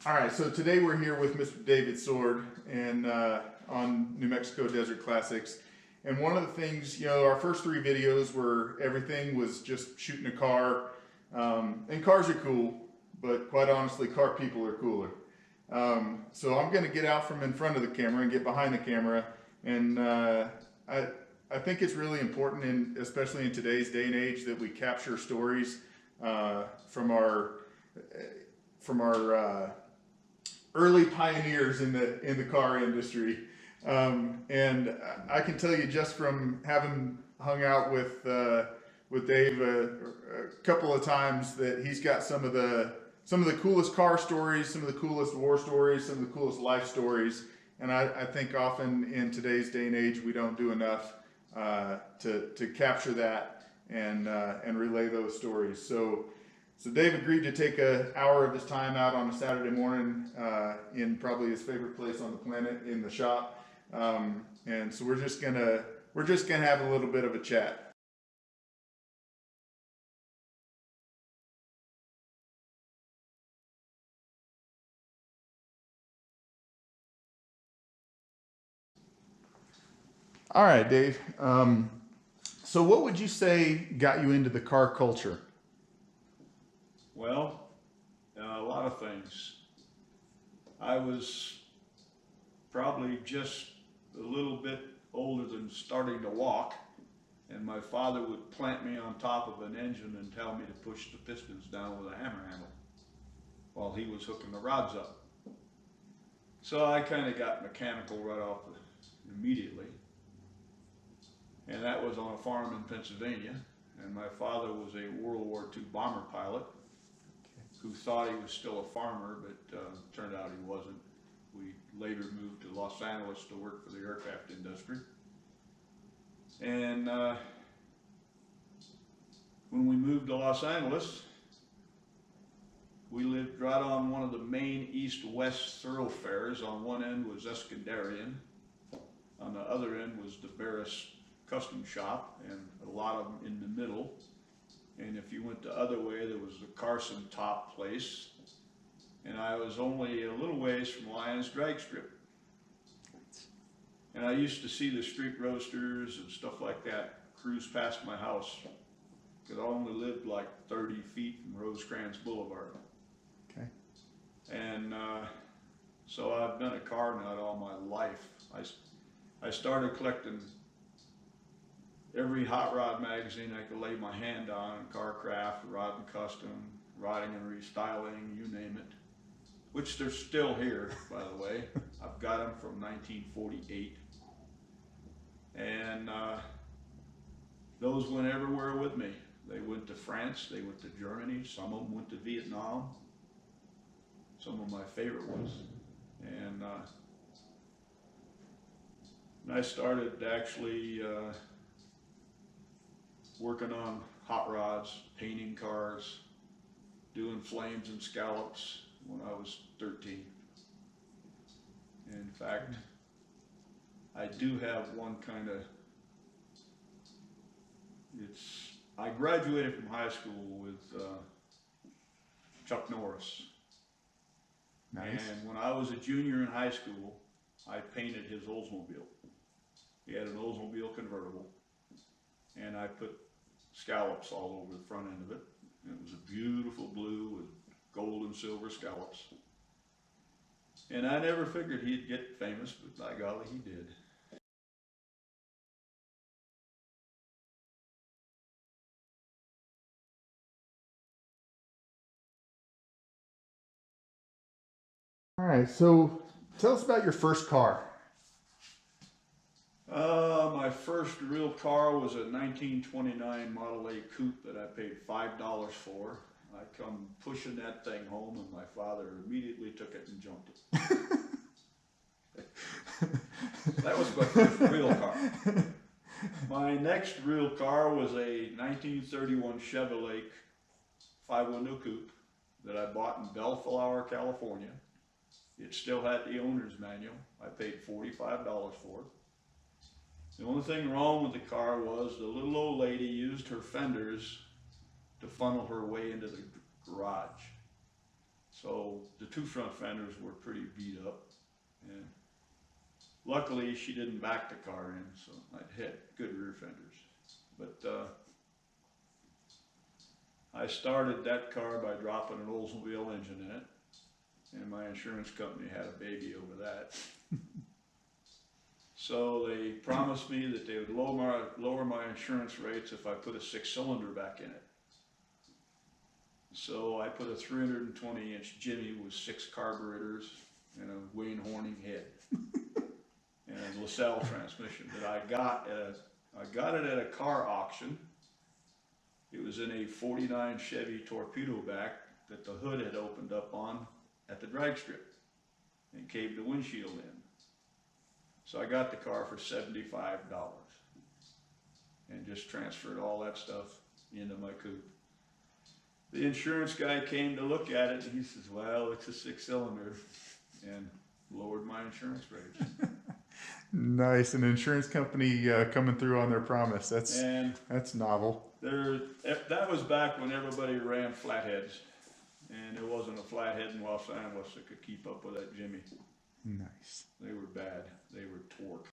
All right, so today we're here with Mr. David Sword and on New Mexico Desert Classics. And one of the things, our first three videos were everything was just shooting a car. And cars are cool, but quite honestly, car people are cooler. So I'm going to get out from in front of the camera and get behind the camera. And I think it's really important, especially in today's day and age, that we capture stories from our early pioneers in the car industry. And I can tell you just from having hung out with Dave a couple of times that he's got some of the coolest car stories, some of the coolest war stories, some of the coolest life stories. And I think often in today's day and age we don't do enough to capture that and relay those stories. So Dave agreed to take an hour of his time out on a Saturday morning in probably his favorite place on the planet, in the shop, and so we're just gonna have a little bit of a chat. All right, Dave. So what would you say got you into the car culture? Well, a lot of things. I was probably just a little bit older than starting to walk, and my father would plant me on top of an engine and tell me to push the pistons down with a hammer handle while he was hooking the rods up. So I kind of got mechanical right off immediately, and that was on a farm in Pennsylvania. And my father was a World War II bomber pilot who thought he was still a farmer, but turned out he wasn't. We later moved to Los Angeles to work for the aircraft industry. And when we moved to Los Angeles, we lived right on one of the main east-west thoroughfares. On one end was Eskandarian, on the other end was the Barris Custom Shop, and a lot of them in the middle. And if you went the other way, there was the Carson Top place. And I was only a little ways from Lions Drag Strip. And I used to see the street roasters and stuff like that cruise past my house, because I only lived like 30 feet from Rosecrans Boulevard. Okay. And so I've been a car nut all my life. I started collecting every hot rod magazine I could lay my hand on: Carcraft, Rod and Custom, Rodding and Restyling, you name it. Which they're still here, by the way. I've got them from 1948. And those went everywhere with me. They went to France, they went to Germany, some of them went to Vietnam. Some of my favorite ones. And I started actually working on hot rods, painting cars, doing flames and scallops when I was 13. In fact, I do have one kind of, I graduated from high school with Chuck Norris. Nice. And when I was a junior in high school, I painted his Oldsmobile. He had an Oldsmobile convertible, and I put scallops all over the front end of it. And it was a beautiful blue with gold and silver scallops. And I never figured he'd get famous, but by golly, he did. All right, so tell us about your first car. My first real car was a 1929 Model A coupe that I paid $5 for. I come pushing that thing home, and my father immediately took it and jumped it. That was my first real car. My next real car was a 1931 Chevrolet 5-window coupe that I bought in Bellflower, California. It still had the owner's manual. I paid $45 for it. The only thing wrong with the car was the little old lady used her fenders to funnel her way into the garage. So the two front fenders were pretty beat up, and luckily she didn't back the car in, so I had good rear fenders. But I started that car by dropping an Oldsmobile engine in it, and my insurance company had a baby over that. So they promised me that they would lower my insurance rates if I put a 6-cylinder back in it. So I put a 320-inch Jimmy with 6 carburetors and a Wayne Horning head and a LaSalle transmission that I got it at a car auction. It was in a 49 Chevy torpedo back that the hood had opened up on at the drag strip and caved the windshield in. So I got the car for $75 and just transferred all that stuff into my coupe. The insurance guy came to look at it and he says, well, it's a 6-cylinder, and lowered my insurance rates. Nice, an insurance company coming through on their promise. That's novel. That was back when everybody ran flatheads, and there wasn't a flathead in Los Angeles that could keep up with that Jimmy. Nice. They were bad. They were torque.